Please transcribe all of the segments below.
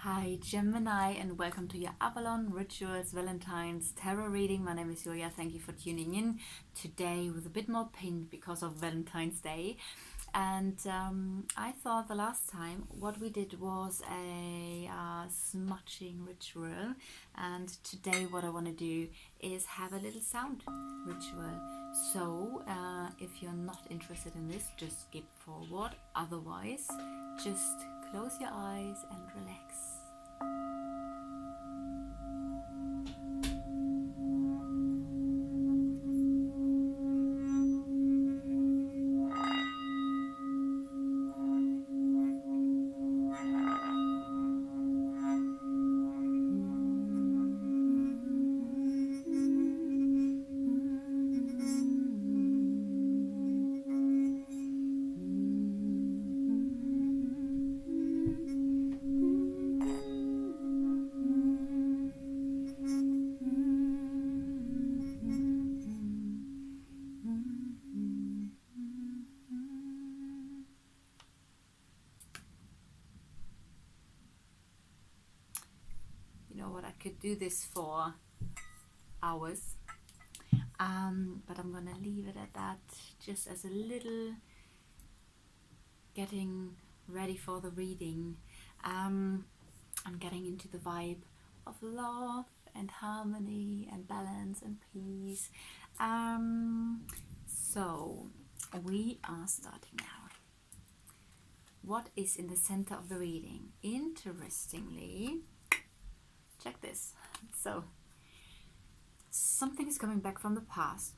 Hi Gemini, and welcome to your Avalon Rituals Valentine's Tarot reading. My name is Julia. Thank you for tuning in today with a bit more pink because of Valentine's Day. And I thought the last time what we did was a smudging ritual, and today what I want to do is have a little sound ritual. So if you're not interested in this, just skip forward. Otherwise, just close your eyes and relax. You know what, I could do this for hours, but I'm gonna leave it at that, just as a little getting ready for the reading. I'm getting into the vibe of love and harmony and balance and peace. So we are starting now. What is in the center of the reading? Interestingly, check this. So something is coming back from the past.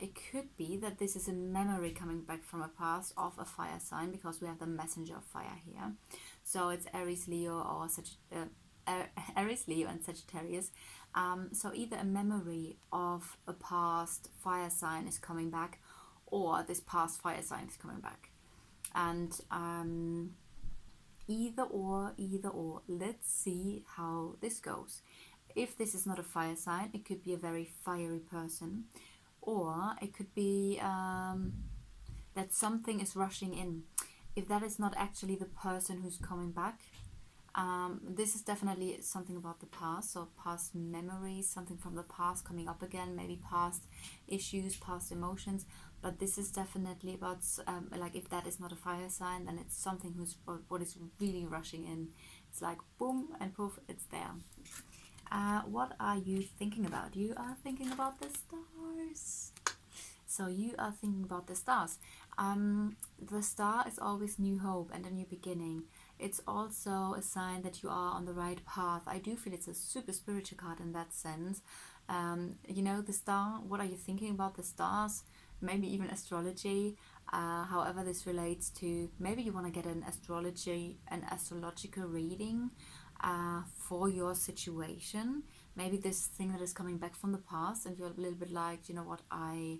It could be that this is a memory coming back from a past of a fire sign, because we have the messenger of fire here. So it's Aries, Leo, or Aries, Leo, and Sagittarius. So either a memory of a past fire sign is coming back, or this past fire sign is coming back. And either or. Let's see how this goes. If this is not a fire sign, it could be a very fiery person, or it could be that something is rushing in. If that is not actually the person who's coming back, this is definitely something about the past, so past memories, something from the past coming up again, maybe past issues, past emotions. But this is definitely about, like, if that is not a fire sign, then it's something who's what is really rushing in. It's like boom and poof, it's there. What are you thinking about? You are thinking about the stars. So you are thinking about the stars. The star is always new hope and a new beginning. It's also a sign that you are on the right path. I do feel it's a super spiritual card in that sense. The star, what are you thinking about the stars? Maybe even astrology. However this relates to, maybe you want to get an astrological reading for your situation. Maybe this thing that is coming back from the past, and you're a little bit like, you know what, I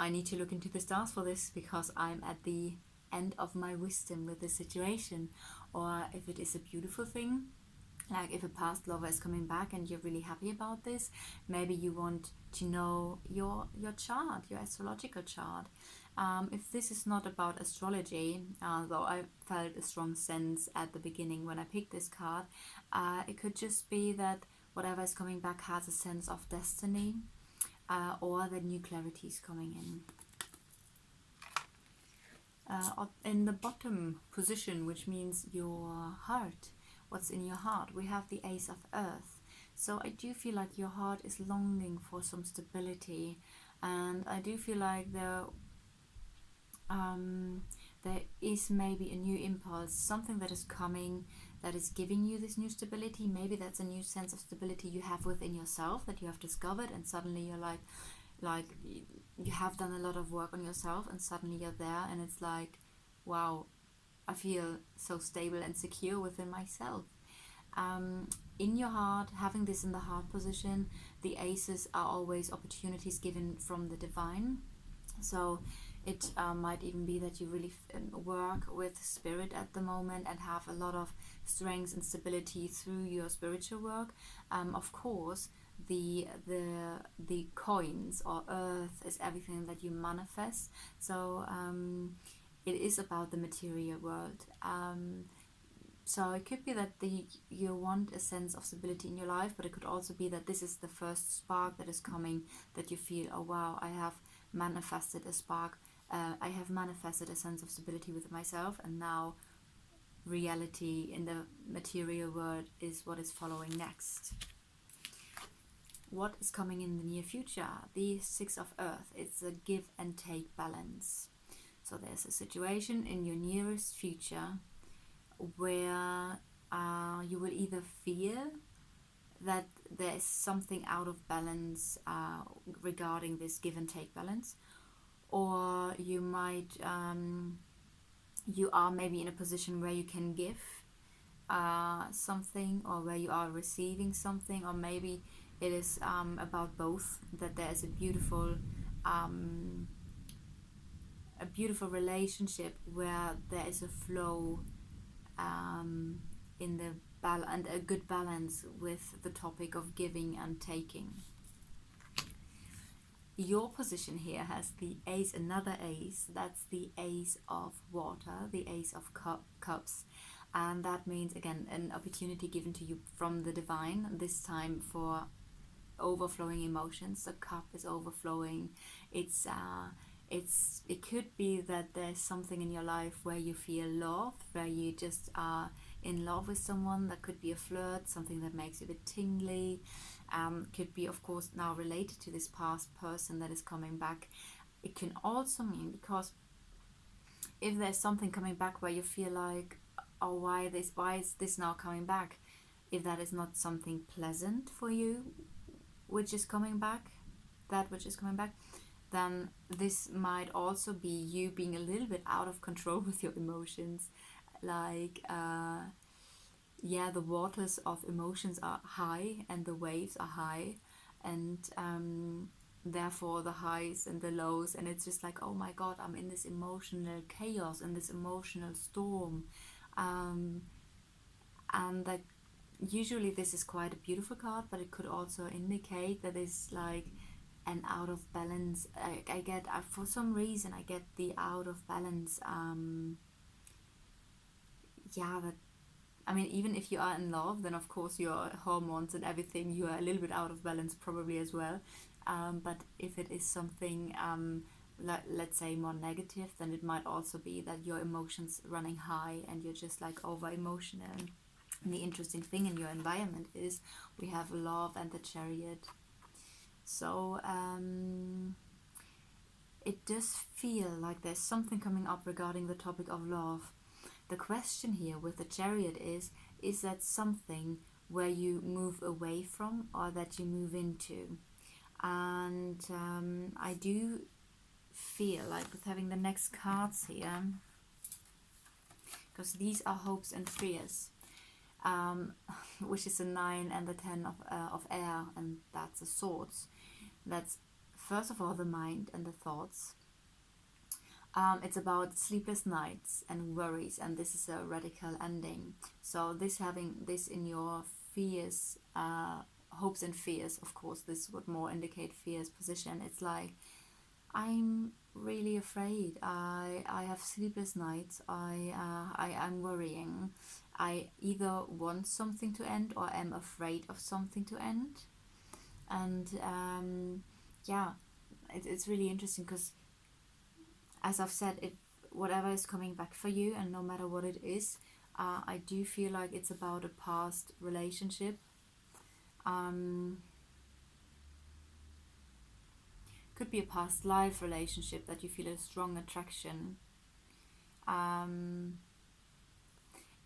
need to look into the stars for this, because I'm at the end of my wisdom with this situation. Or if it is a beautiful thing, like if a past lover is coming back and you're really happy about this, maybe you want to know your chart, your astrological chart. If this is not about astrology, though I felt a strong sense at the beginning when I picked this card, it could just be that whatever is coming back has a sense of destiny, or that new clarity is coming in. In the bottom position, which means your heart, what's in your heart, we have the Ace of Earth. So I do feel like your heart is longing for some stability, and I do feel like there is maybe a new impulse, something that is coming, that is giving you this new stability. Maybe that's a new sense of stability you have within yourself that you have discovered, and suddenly you're like you have done a lot of work on yourself, and suddenly you're there, and it's like, wow, I feel so stable and secure within myself. In your heart, having this in the heart position, the aces are always opportunities given from the divine. So it might even be that you really work with spirit at the moment and have a lot of strength and stability through your spiritual work. Of course, the coins or earth is everything that you manifest. So it is about the material world. So it could be that you want a sense of stability in your life, but it could also be that this is the first spark that is coming, that you feel, oh wow, I have manifested a spark, I have manifested a sense of stability with myself, and now reality in the material world is what is following next. What is coming in the near future? The Six of Earth. It's a give and take balance. So there's a situation in your nearest future where you will either feel that there's something out of balance regarding this give and take balance, or you might you are maybe in a position where you can give something, or where you are receiving something, or maybe it is about both, that there is a beautiful relationship where there is a flow in the and a good balance with the topic of giving and taking. Your position here has the ace, another ace, that's the Ace of Water, the Ace of Cups, and that means again an opportunity given to you from the divine, this time for overflowing emotions. The cup is overflowing. It could be that there's something in your life where you feel love, where you just are in love with someone. That could be a flirt, something that makes you a bit tingly. Could be, of course, now related to this past person that is coming back. It can also mean, because if there's something coming back where you feel like, oh, why is this now coming back? If that is not something pleasant for you, which is coming back, then this might also be you being a little bit out of control with your emotions. Like, the waters of emotions are high and the waves are high, and therefore the highs and the lows, and it's just like, oh my god, I'm in this emotional chaos, in this emotional storm, and that usually this is quite a beautiful card, but it could also indicate that it's like an out of balance. I get for some reason I get the out of balance. That, I mean, even if you are in love, then of course your hormones and everything, you are a little bit out of balance probably as well. But if it is something, let's say, more negative, then it might also be that your emotions running high and you're just like over emotional. And the interesting thing in your environment is we have love and the Chariot. So it does feel like there's something coming up regarding the topic of love. The question here with the Chariot is that something where you move away from or that you move into? And I do feel like with having the next cards here, because these are hopes and fears, which is a 9 and the 10 of air, and that's a swords. That's first of all the mind and the thoughts. It's about sleepless nights and worries, and this is a radical ending. So having this in your fears, hopes and fears, of course, this would more indicate fears position. It's like, I'm really afraid. I have sleepless nights. I'm worrying. I either want something to end or am afraid of something to end. And it's really interesting because, as I've said, whatever is coming back for you, and no matter what it is, I do feel like it's about a past relationship. Could be a past life relationship that you feel a strong attraction. And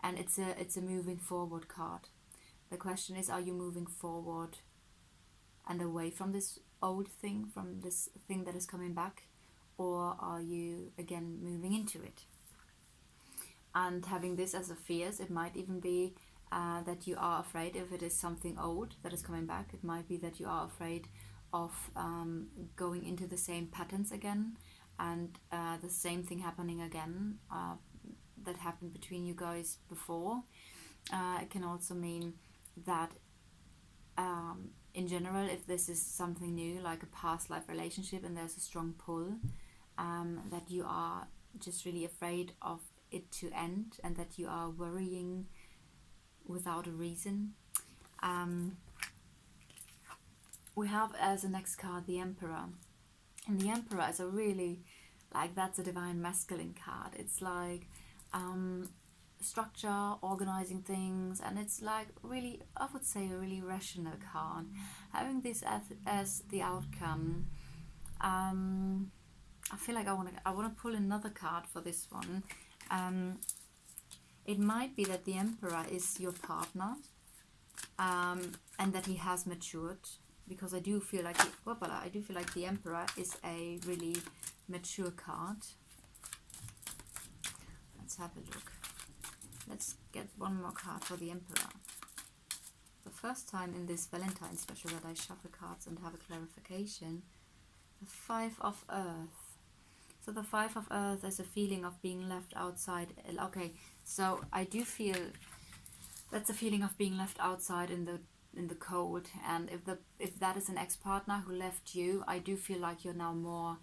it's a moving forward card. The question is, are you moving forward and away from this old thing, from this thing that is coming back, or are you again moving into it? And having this as a fears, it might even be that you are afraid, if it is something old that is coming back, it might be that you are afraid of going into the same patterns again, and the same thing happening again that happened between you guys before. It can also mean that in general, if this is something new, like a past life relationship, and there's a strong pull, that you are just really afraid of it to end, and that you are worrying without a reason. We have as a next card the Emperor. And the Emperor is a really, like, that's a divine masculine card. It's like structure, organizing things, and it's like really, I would say, a really rational card. Having this as the outcome, I feel like I want to pull another card for this one. It might be that the Emperor is your partner, and that he has matured, because I do feel like the Emperor is a really mature card. Let's have a look. Let's get one more card for the Emperor. The first time in this Valentine special that I shuffle cards and have a clarification. The Five of Earth. So the Five of Earth is a feeling of being left outside. Okay, so I do feel that's a feeling of being left outside in the cold, and if that is an ex-partner who left you, I do feel like you're now more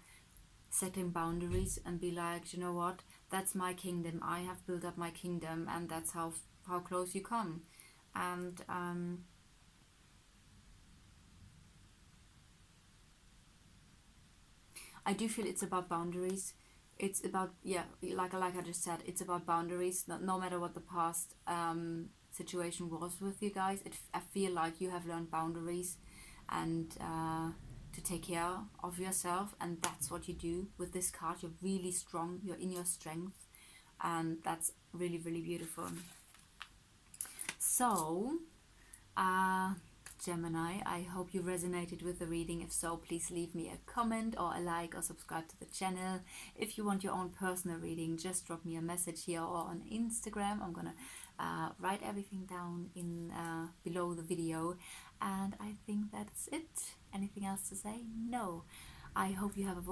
setting boundaries and be like, you know what, that's my kingdom, I have built up my kingdom, and that's how close you come. And I do feel it's about boundaries. It's about, yeah, like I just said, it's about boundaries. No matter what the past situation was with you guys, I feel like you have learned boundaries, and to take care of yourself, and that's what you do with this card. You're really strong, you're in your strength, and that's really, really beautiful. So Gemini, I hope you resonated with the reading. If so, please leave me a comment or a like, or subscribe to the channel. If you want your own personal reading, just drop me a message here or on Instagram. I'm gonna write everything down in below the video, and I think that's it. Anything else to say? No. I hope you have a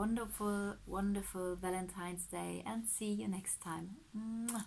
wonderful Valentine's Day, and see you next time. Mwah.